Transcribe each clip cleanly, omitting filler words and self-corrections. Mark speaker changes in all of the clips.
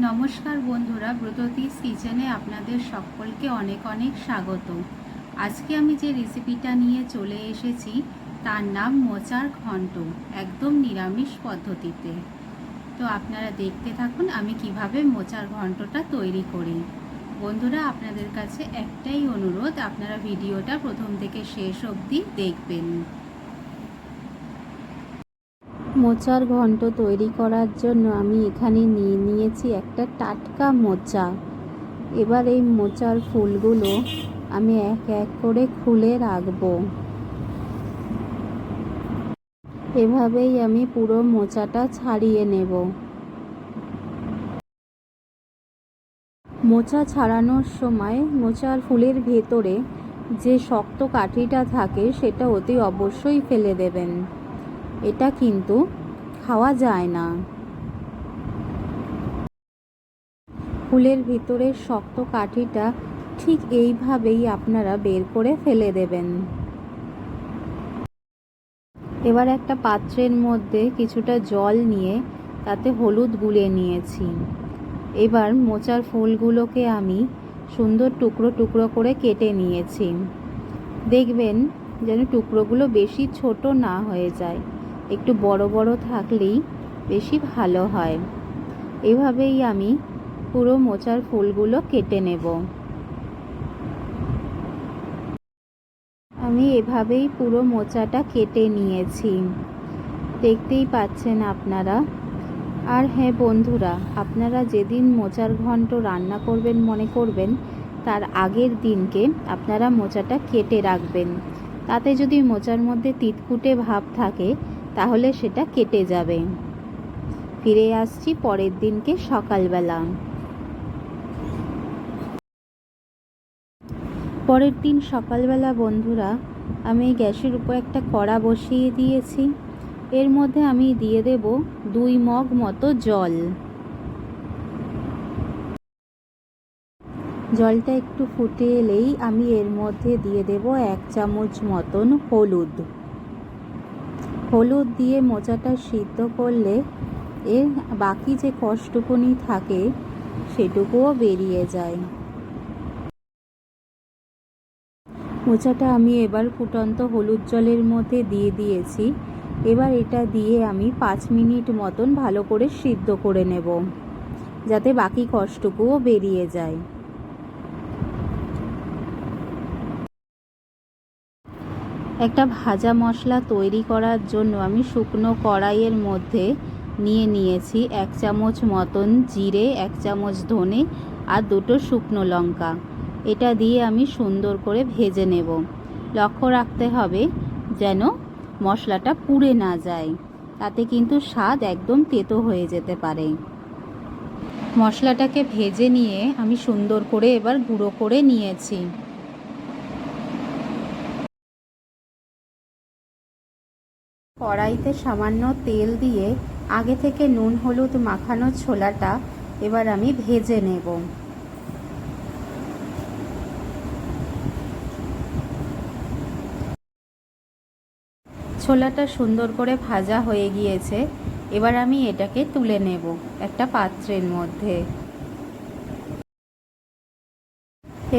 Speaker 1: নমস্কার বন্ধুরা, ব্রততীস কিচেনে আপনাদের সকলকে অনেক অনেক স্বাগত। আজকে আমি যে রেসিপিটা নিয়ে চলে এসেছি তার নাম মোচার ঘন্ট, একদম নিরামিষ পদ্ধতিতে। তো আপনারা দেখতে থাকুন আমি কিভাবে মোচার ঘন্টটা তৈরি করি। বন্ধুরা, আপনাদের কাছে একটাই অনুরোধ, আপনারা ভিডিওটা প্রথম থেকে শেষ অবধি দেখবেন। মোচার ঘন্ট তৈরি করার জন্য আমি এখানে নিয়েছি একটা টাটকা মোচা। এবার এই মোচার ফুলগুলো আমি এক এক করে খুলে রাখবো। এভাবেই আমি পুরো মোচাটা ছাড়িয়ে নেব। মোচা ছাড়ানোর সময় মোচার ফুলের ভেতরে যে শক্ত কাঠিটা থাকে সেটা অতি অবশ্যই ফেলে দেবেন। এটা কিন্তু খাওয়া যায় না। ফুলের ভিতরের শক্ত কাঠিটা ঠিক এইভাবেই আপনারা বের করে ফেলে দেবেন। এবার একটা পাত্রের মধ্যে কিছুটা জল নিয়ে তাতে হলুদ গুলে নিয়েছি। এবার মোচার ফুলগুলোকে আমি সুন্দর টুকরো টুকরো করে কেটে নিয়েছি। দেখবেন যেন টুকরোগুলো বেশি ছোট না হয়ে যায়, একটু বড় বড় থাকলেই বেশি ভালো হয়। এভাবেই আমি পুরো মোচার ফুলগুলো কেটে নেব। আমি এভাবেই পুরো মোচাটা কেটে নিয়েছি, দেখতেই পাচ্ছেন আপনারা। আর হ্যাঁ বন্ধুরা, আপনারা যেদিন মোচার ঘন্ট রান্না করবেন মনে করবেন তার আগের দিনকে আপনারা মোচাটা কেটে রাখবেন। তাতে যদি মোচার মধ্যে তিতকুটে ভাব থাকে তাহলে সেটা কেটে যাবে। ফিরে আসছি পরের দিনকে সকালবেলা। পরের দিন সকালবেলা বন্ধুরা, আমি গ্যাসের উপর একটা কড়া বসিয়ে দিয়েছি। এর মধ্যে আমি দিয়ে দেব 2 মগ মতো জল। জলটা একটু ফুটে এলেই আমি এর মধ্যে দিয়ে দেব 1 চামচ মতন হলুদ। হলুদ দিয়ে মোচাটা সিদ্ধ করলে এর বাকি যে কষটুকুনি থাকে সেটুকুও বেরিয়ে যায়। মোচাটা আমি এবার ফুটন্ত হলুদ জলের মধ্যে দিয়ে দিয়েছি। এবার এটা দিয়ে আমি 5 মিনিট মতন ভালো করে সিদ্ধ করে নেব, যাতে বাকি কষটুকুও বেরিয়ে যায়। একটা ভাজা মশলা তৈরি করার জন্য আমি শুকনো কড়াইয়ের মধ্যে নিয়েছি 1 চামচ মতন জিরে, 1 চামচ ধনে আর 2টো শুকনো লঙ্কা। এটা দিয়ে আমি সুন্দর করে ভেজে নেব। লক্ষ্য রাখতে হবে যেন মশলাটা পুড়ে না যায়, তাতে কিন্তু স্বাদ একদম তেতো হয়ে যেতে পারে। মশলাটাকে ভেজে নিয়ে আমি সুন্দর করে এবার গুঁড়ো করে নিয়েছি। কড়াইতে সামান্য তেল দিয়ে আগে থেকে নুন হলুদ মাখানো ছোলাটা এবার আমি ভেজে নেব। ছোলাটা সুন্দর করে ভাজা হয়ে গিয়েছে। এবার আমি এটাকে তুলে নেব একটা পাত্রের মধ্যে।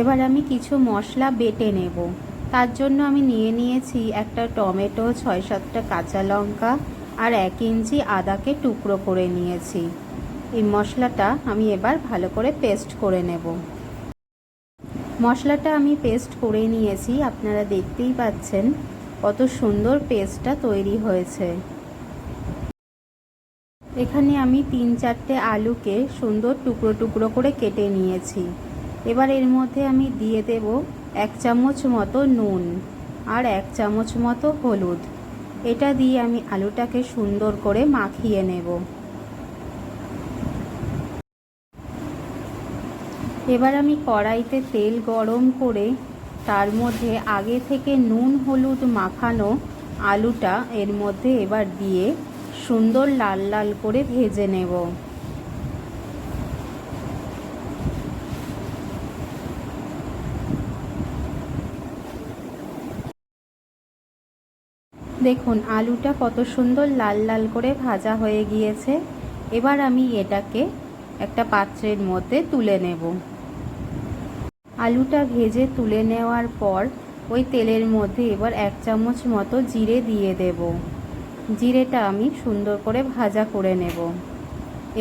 Speaker 1: এবার আমি কিছু মশলা বেটে নেব। তার জন্য আমি নিয়েছি একটা টমেটো, 6-7টা কাঁচা লঙ্কা আর 1 ইঞ্চি আদাকে টুকরো করে নিয়েছি। এই মশলাটা আমি এবার ভালো করে পেস্ট করে নেব। মশলাটা আমি পেস্ট করে নিয়েছি, আপনারা দেখতেই পাচ্ছেন কত সুন্দর পেস্টটা তৈরি হয়েছে। এখানে আমি 3-4টে আলুকে সুন্দর টুকরো টুকরো করে কেটে নিয়েছি। এবার এর মধ্যে আমি দিয়ে দেব 1 চামচ মতো নুন আর 1 চামচ মতো হলুদ। এটা দিয়ে আমি আলুটাকে সুন্দর করে মাখিয়ে নেব। এবার আমি কড়াইতে তেল গরম করে তার মধ্যে আগে থেকে নুন হলুদ মাখানো আলুটা এর মধ্যে এবার দিয়ে সুন্দর লাল লাল করে ভেজে নেব। দেখুন আলুটা কত সুন্দর লাল লাল করে ভাজা হয়ে গিয়েছে। এবার আমি এটাকে একটা পাত্রের মধ্যে তুলে নেব। আলুটা ভেজে তুলে নেওয়ার পর ওই তেলের মধ্যে এবার 1 চামচ মতো জিরে দিয়ে দেব। জিরেটা আমি সুন্দর করে ভাজা করে নেব।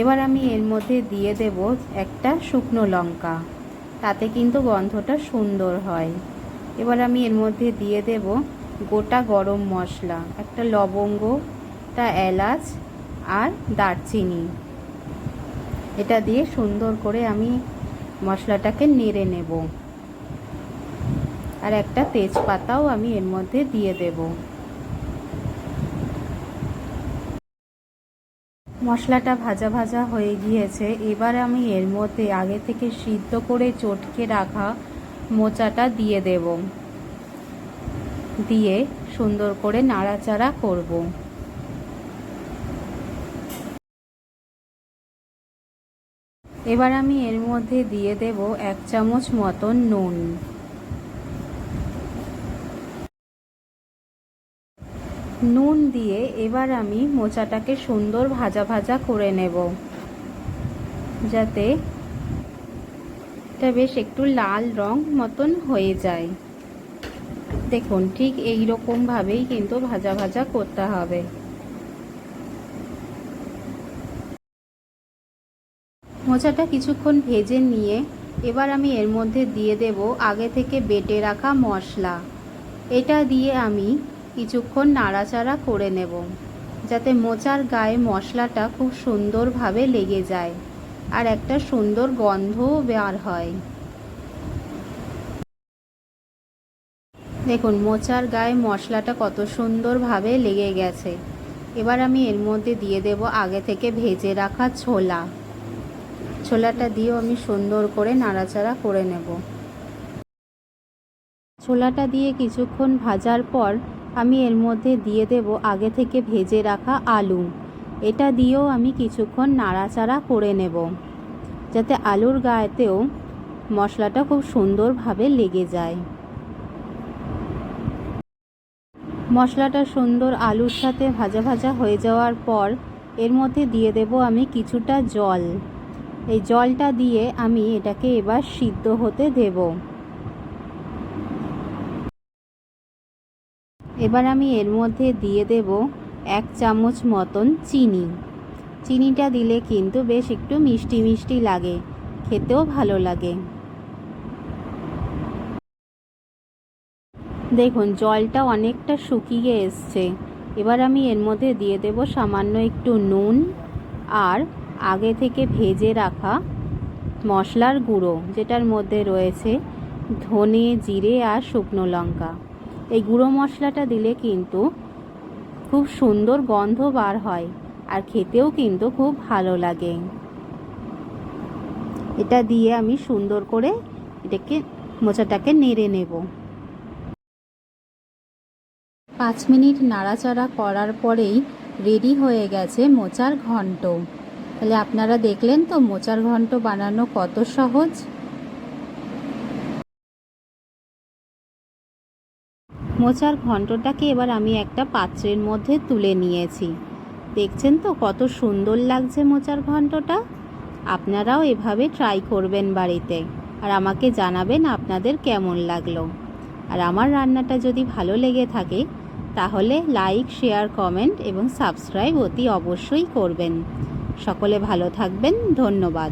Speaker 1: এবার আমি এর মধ্যে দিয়ে দেব একটা শুকনো লঙ্কা, তাতে কিন্তু গন্ধটা সুন্দর হয়। এবার আমি এর মধ্যে দিয়ে দেব গোটা গরম মশলা, একটা লবঙ্গ, একটা এলাচ আর দারচিনি। এটা দিয়ে সুন্দর করে আমি মশলাটাকে নেড়ে নেব। আর একটা তেজপাতাও আমি এর মধ্যে দিয়ে দেব। মশলাটা ভাজা ভাজা হয়ে গিয়েছে। এবার আমি এর মধ্যে আগে থেকে সিদ্ধ করে চটকে রাখা মোচাটা দিয়ে দেব। দিয়ে সুন্দর করে নাড়াচাড়া করব। এবার আমি এর মধ্যে দিয়ে দেব 1 চামচ মতন নুন। নুন দিয়ে এবার আমি মোচাটাকে সুন্দর ভাজা ভাজা করে নেব, যাতে এটা বেশ একটু লাল রং মতন হয়ে যায়। দেখুন, ঠিক এই রকম ভাবেই কিন্তু ভাজা ভাজা করতে হবে। মোচাটা কিছুক্ষণ ভেজে নিয়ে এবার আমি এর মধ্যে দিয়ে দেব আগে থেকে বেটে রাখা মশলা। এটা দিয়ে আমি কিছুক্ষণ নাড়াচাড়া করে নেব, যাতে মোচার গায়ে মশলাটা খুব সুন্দরভাবে লেগে যায় আর একটা সুন্দর গন্ধও বের হয়। দেখুন, মোচার গায়ে মশলাটা কত সুন্দরভাবে লেগে গেছে। এবার আমি এর মধ্যে দিয়ে দেব আগে থেকে ভেজে রাখা ছোলা। ছোলাটা দিয়েও আমি সুন্দর করে নাড়াচাড়া করে নেব। ছোলাটা দিয়ে কিছুক্ষণ ভাজার পর আমি এর মধ্যে দিয়ে দেব আগে থেকে ভেজে রাখা আলু। এটা দিয়েও আমি কিছুক্ষণ নাড়াচাড়া করে নেব, যাতে আলুর গায়েতেও মশলাটা খুব সুন্দরভাবে লেগে যায়। মশলাটা সুন্দর আলুর সাথে ভাজা ভাজা হয়ে যাওয়ার পর এর মধ্যে দিয়ে দেব আমি কিছুটা জল। এই জলটা দিয়ে আমি এটাকে এবার সিদ্ধ হতে দেব। এবার আমি এর মধ্যে দিয়ে দেব 1 চামচ মতন চিনি। চিনিটা দিলে কিন্তু বেশ একটু মিষ্টি মিষ্টি লাগে, খেতেও ভালো লাগে। দেখুন, জলটা অনেকটা শুকিয়ে এসছে। এবার আমি এর মধ্যে দিয়ে দেব সামান্য একটু নুন আর আগে থেকে ভেজে রাখা মশলার গুঁড়ো, যেটার মধ্যে রয়েছে ধনে, জিরে আর শুকনো লঙ্কা। এই গুঁড়ো মশলাটা দিলে কিন্তু খুব সুন্দর গন্ধ বার হয় আর খেতেও কিন্তু খুব ভালো লাগে। এটা দিয়ে আমি সুন্দর করে মোচাটাকে নেড়ে নেব। 5 মিনিট নাড়াচাড়া করার পরেই রেডি হয়ে গেছে মোচার ঘন্ট। তাহলে আপনারা দেখলেন তো মোচার ঘন্ট বানানো কত সহজ। মোচার ঘন্টটাকে এবার আমি একটা পাত্রের মধ্যে তুলে নিয়েছি। দেখছেন তো কত সুন্দর লাগছে মোচার ঘন্টটা। আপনারাও এভাবে ট্রাই করবেন বাড়িতে, আর আমাকে জানাবেন আপনাদের কেমন লাগলো। আর আমার রান্নাটা যদি ভালো লেগে থাকে তাহলে লাইক, শেয়ার, কমেন্ট এবং সাবস্ক্রাইব অতি অবশ্যই করবেন। সকলে ভালো থাকবেন। ধন্যবাদ।